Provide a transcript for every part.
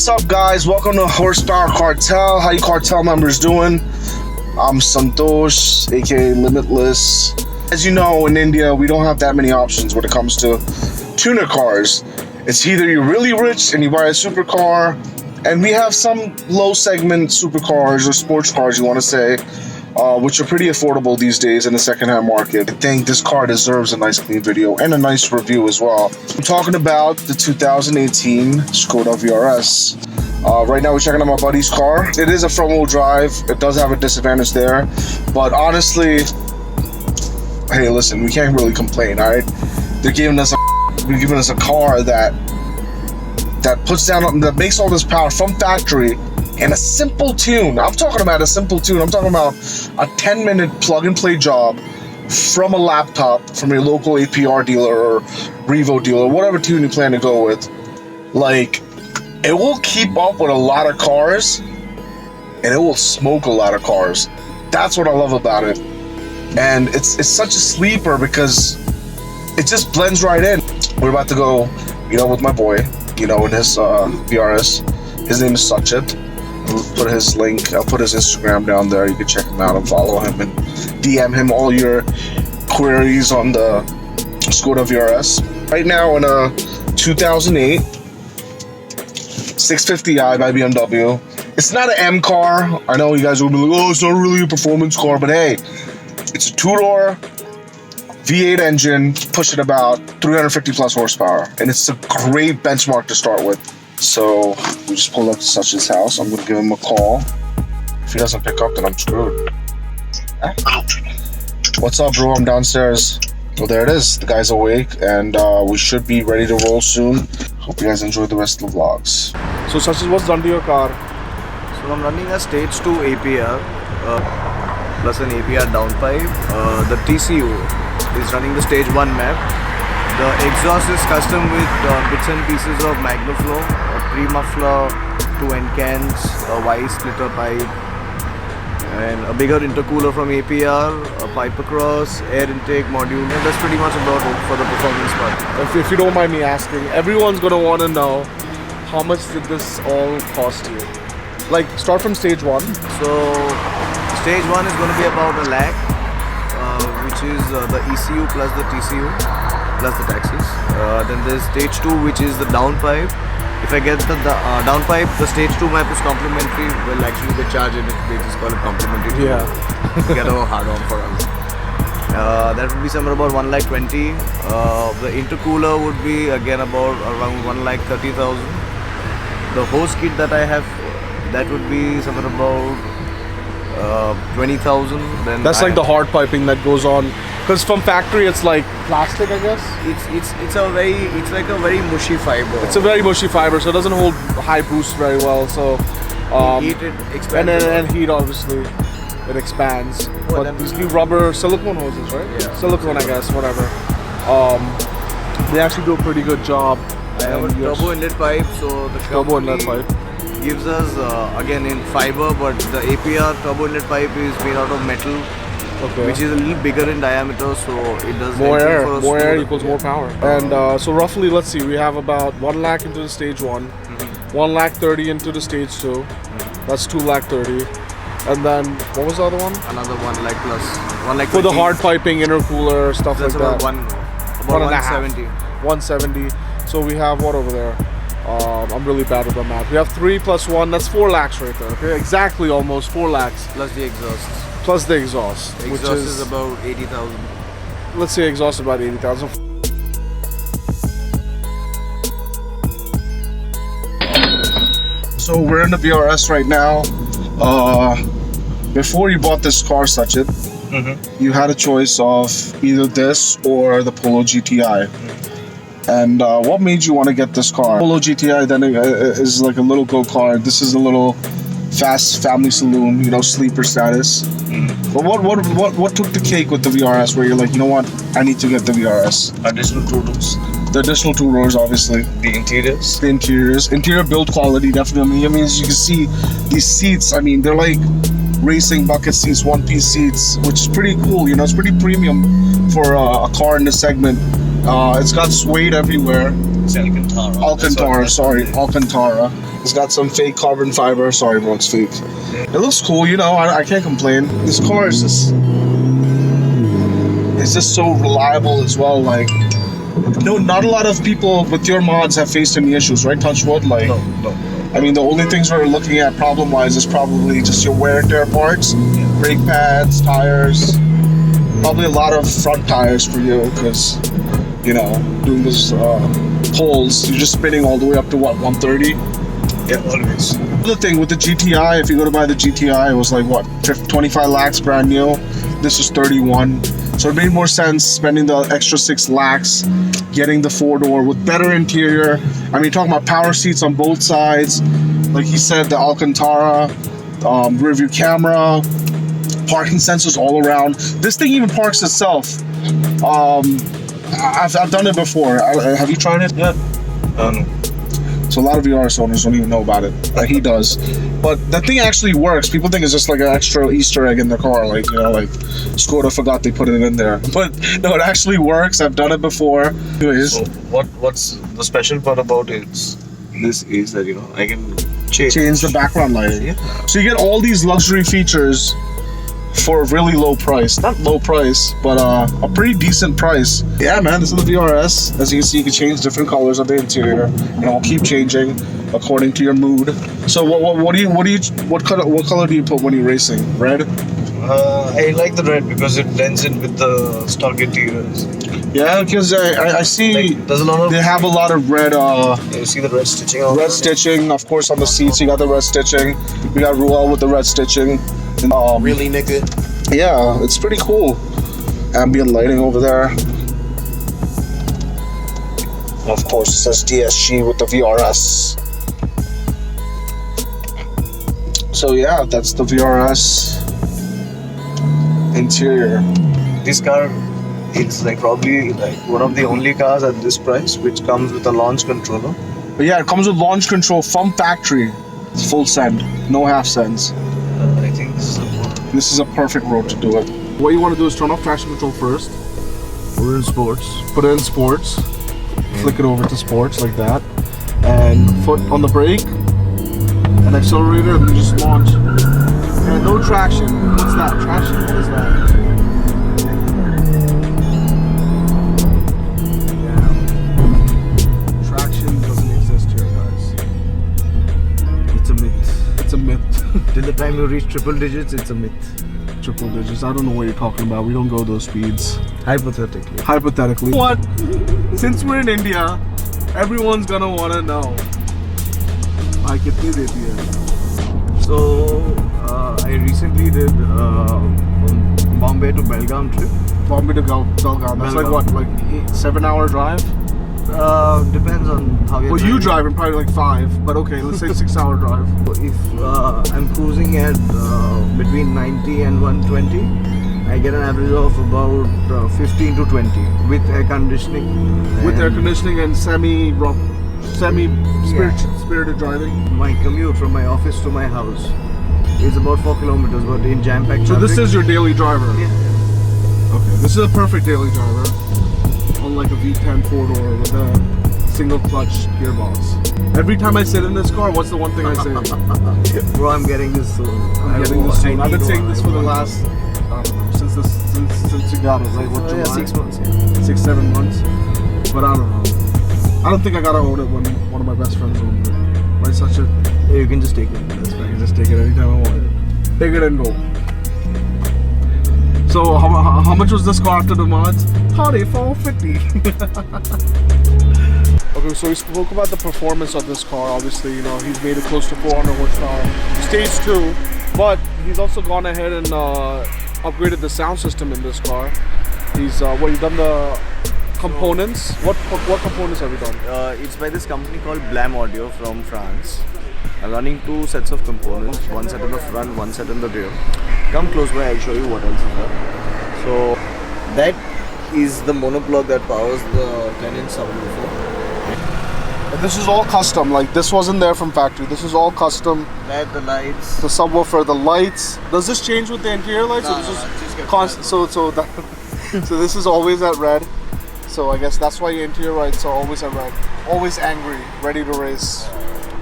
What's up, guys? Welcome to Horsepower Cartel. How you cartel members doing? I'm Santosh, aka Limitless. As you know, in India, we don't have that many options when it comes to tuner cars. It's either you're really rich and you buy a supercar, and we have some low segment supercars or sports cars, you want to say, which are pretty affordable these days in the secondhand market. I think this car deserves a nice clean video and a nice review as well. I'm talking about the 2018 Skoda VRS. Right now we're checking out my buddy's car. It is a front wheel drive. It does have a disadvantage there, but honestly, hey, listen, we can't really complain, all right? They're giving us a car that puts down, that makes all this power from factory in a simple tune. I'm talking about a simple tune. I'm talking about a 10-minute plug-and-play job from a laptop from your local APR dealer or Revo dealer, whatever tune you plan to go with. Like, it will keep up with a lot of cars, and it will smoke a lot of cars. That's what I love about it. And it's such a sleeper because it just blends right in. We're about to go, with my boy, in his VRS. His name is Sachet. I'll put his link, I'll put his Instagram down there. You can check him out and follow him and DM him all your queries on the Skoda VRS. Right now in a 2008 650i by BMW. It's not an M car. I know you guys will be like, oh, it's not really a performance car, but hey, it's a two-door V8 engine pushing about 350 plus horsepower, and it's a great benchmark to start with. So we just pulled up to Sachet's house. I'm gonna give him a call. If he doesn't pick up, then I'm screwed. What's up, bro? I'm downstairs. Well, there it is. The guy's awake, and we should be ready to roll soon. Hope you guys enjoy the rest of the vlogs. So Sachet, what's done to your car? So I'm running a stage 2 APR plus an APR downpipe. The TCU is running the stage 1 map. The exhaust is custom with bits and pieces of MagnaFlow, a pre-muffler, 2 end cans, a Y splitter pipe, and a bigger intercooler from APR, a pipe across, air intake module, and that's pretty much about it for the performance part. If you don't mind me asking, everyone's gonna want to know, how much did this all cost you? Like, start from stage 1. So stage 1 is going to be about $1 lakh, which is the ECU plus the TCU plus the taxes. Then there's stage 2, which is the downpipe. If I get the downpipe, the stage 2 map is complimentary. Well, actually they charge it, they just call it complimentary. Yeah. Get a hard on for us. That would be somewhere about 1,20,000. The intercooler would be again about around 1,30,000. The hose kit that I have, that would be somewhere about 20,000. Then that's like the hard piping that goes on, because from factory it's like plastic, I guess. It's like a very mushy fiber. It's a very mushy fiber, so it doesn't hold high boost very well. So heat, it expands, and heat, obviously it expands. Well, but these new rubber silicone hoses, right? Yeah, silicone, I guess, whatever. They actually do a pretty good job. I have a turbo inlet pipe, so the turbo inlet pipe gives us again in fiber, but the APR turbo inlet pipe is made out of metal, which is a little bigger in diameter, so it does more air. More air equals more power. And so roughly, let's see, we have about 1 lakh into the stage 1, 1,30,000 into the stage 2. That's 2,30,000. And then what was the other one? Another 1 lakh plus 1 lakh for the hard piping, intercooler, stuff that's like that. About 170. 170. So we have what over there? I'm really bad with the math. We have 3 plus 1. That's 4 lakhs right there. Okay, exactly, almost 4 lakhs. Plus the exhaust. Plus the exhaust. The exhaust is about 80,000. Let's say exhaust about 80,000. So we're in the VRS right now. Before you bought this car, Sachet, you had a choice of either this or the Polo GTI. And what made you want to get this car? Polo GTI then is like a little go-kart. This is a little fast family saloon, sleeper status. But what took the cake with the VRS, where you're like, you know what, I need to get the VRS? Additional 2 doors. The additional 2 rows, obviously. The interiors. The interiors. Interior build quality, definitely. I mean, as you can see, these seats, I mean, they're like racing bucket seats, one-piece seats, which is pretty cool. It's pretty premium for a car in this segment. It's got suede everywhere. It's Alcantara. Alcantara, sorry, Alcantara. It's got some fake carbon fiber. Sorry, no, it's fake. It looks cool, you know. I can't complain. This car is just, it's just so reliable as well. Like, no, not a lot of people with your mods have faced any issues, right? Touch wood, like. No. I mean, the only things we're looking at problem-wise is probably just your wear and tear parts, brake pads, tires. Probably a lot of front tires for you because, you know, doing this pulls, you're just spinning all the way up to what, 130? Yeah, always. The thing with the GTI, if you go to buy the GTI, it was like what, 25 lakhs brand new. This is 31. So it made more sense spending the extra 6 lakhs, getting the 4-door with better interior. I mean, talking about power seats on both sides. Like he said, the Alcantara, rear view camera, parking sensors all around. This thing even parks itself. I've done it before. Have you tried it yet? No. So a lot of VRS owners don't even know about it. He does. But that thing actually works. People think it's just like an extra Easter egg in the car. Like, you know, like Skoda forgot they put it in there. But no, it actually works. I've done it before. Anyways. So what's the special part about it? This is that, you know, I can Change the background lighting. Yeah. So you get all these luxury features for a really low price. Not low price, but a pretty decent price. Yeah, man, this is the VRS. As you can see, you can change different colors of the interior, and it'll keep changing according to your mood. So what color do you put when you're racing? Red? I like the red because it blends in with the stock interiors. Yeah, because I see Like, there's a lot of, they have a lot of red. you see the red stitching on Red it? stitching, of course, on the seats. You got the red stitching. We got Ruel with the red stitching. Really, nigga? Yeah, it's pretty cool. Ambient lighting over there. Of course, it says DSG with the VRS. So yeah, that's the VRS interior. This car is like probably like one of the only cars at this price which comes with a launch controller. But yeah, it comes with launch control from factory. It's full send, no half sends. I think This is a perfect road to do it. What you want to do is turn off traction control first. we're in sports. Put it in sports. Flick it over to sports like that. And foot on the brake. And accelerator, and just launch. And no traction. What's that? Traction? What is that? Yeah. Traction doesn't exist here, guys. It's a myth. It's a myth. Till the time you reach triple digits, it's a myth. Triple digits. I don't know what you're talking about. We don't go those speeds. Hypothetically. Hypothetically. What? Since we're in India, everyone's gonna wanna know. I can do it here. So I recently did from Bombay to Belgaum trip. Bombay to Belgaum. That's like what, like 7-hour drive? Depends on how you're Well, you driving probably like 5, but okay, let's say 6-hour drive. If I'm cruising at between 90 and 120, I get an average of about 15 to 20 with air conditioning. With air conditioning and spirited driving. My commute from my office to my house is about 4 kilometers, but in jam-packed So this is your daily driver? Yeah. Okay, this is a perfect daily driver. Unlike a V10 4-door with a single clutch gearbox. Every time I sit in this car, what's the one thing I say? Bro, I'm getting this soon. I'm getting this soon. I've been saying this for the last, I don't know, since you got it, right? What, July? 6 months. Yeah. 6-7 months. But I don't know. I don't think I gotta own it when one of my best friends owns it. Right, such a... Yeah, you can just take it. That's I fine. can just take it anytime I want it. Take it and go. So how much was this car after the mods? Howdy, 450. Okay, so we spoke about the performance of this car. Obviously, you know, he's made it close to 400 horsepower. Stage 2, but he's also gone ahead and upgraded the sound system in this car. He's he's done the components. What components have you done? It's by this company called Blam Audio from France. I'm running 2 sets of components, one set in the front, one set in the rear. Come close by, I'll show you what else is there. So that is the monoblock that powers the 10-inch subwoofer. This is all custom, like this wasn't there from factory. This is all custom. That, the lights. The subwoofer, the lights. Does this change with the interior lights? No, or this no, is just get constant. So this is always at red. So I guess that's why your interior lights are always at red. Always angry, ready to race,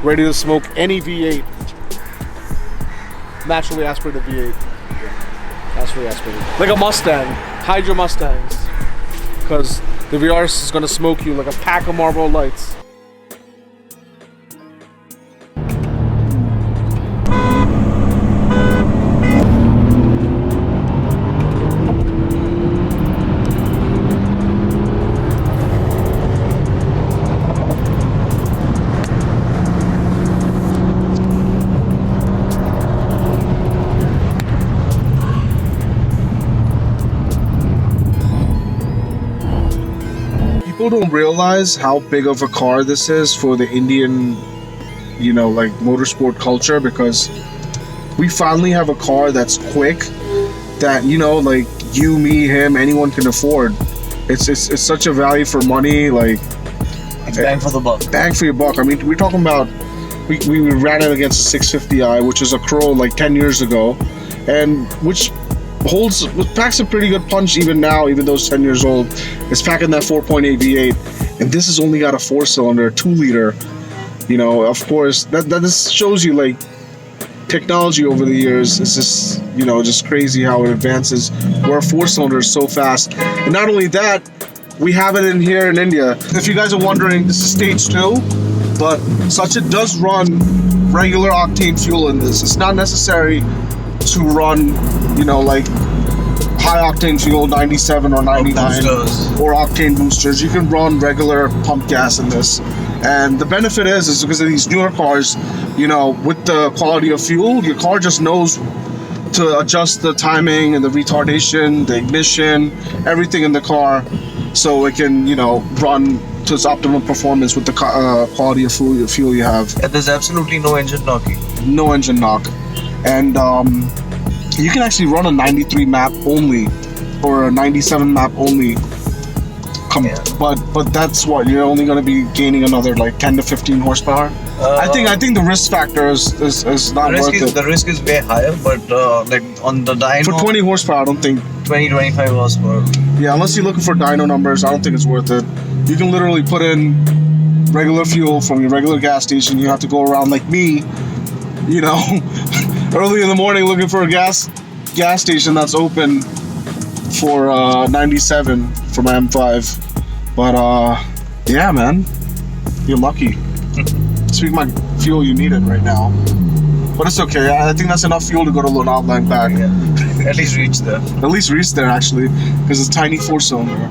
ready to smoke any V8. Naturally aspirated V8. Naturally aspirated. Like a Mustang. Hide your Mustangs. Because the VRS is going to smoke you like a pack of Marlboro Lights. People don't realize how big of a car this is for the Indian, you know, like motorsport culture, because we finally have a car that's quick, that, you know, like you, me, him, anyone can afford. It's such a value for money, like It's bang for the buck. Bang for your buck. I mean, we're talking about we ran it against a 650i, which is a Crow like 10 years ago, and which packs a pretty good punch even now, even though it's 10 years old. It's packing that 4.8 V8, and this has only got a 4-cylinder, 2-liter. You know, of course, that just shows you like technology over the years is just, you know, just crazy how it advances. Where a 4-cylinder is so fast, and not only that, we have it in here in India. If you guys are wondering, this is stage 2, but it does run regular octane fuel in this. It's not necessary to run, you know, like high octane fuel, 97 or 99, or octane boosters. You can run regular pump gas in this, and the benefit is because of these newer cars, you know, with the quality of fuel, your car just knows to adjust the timing and the retardation, the ignition, everything in the car, so it can, you know, run to its optimum performance with the quality of fuel you have. And there's absolutely no engine knocking. No engine knock. And you can actually run a 93 map only or a 97 map only. But that's what you're only going to be gaining another like 10 to 15 horsepower. I think the risk factor is not worth it. The risk is way higher, but like on the dyno, for 20 horsepower, I don't think 20-25 horsepower. Yeah, unless you're looking for dyno numbers, I don't think it's worth it. You can literally put in regular fuel from your regular gas station. You have to go around like me, you know, early in the morning looking for a gas station that's open for 97 for my M5. But yeah, man, you're lucky. Speaking of my fuel, you need it right now. But it's okay. I think that's enough fuel to go to Lonavala and back. Yeah. At least reach there. At least reach there, actually, because it's a tiny 4-cylinder.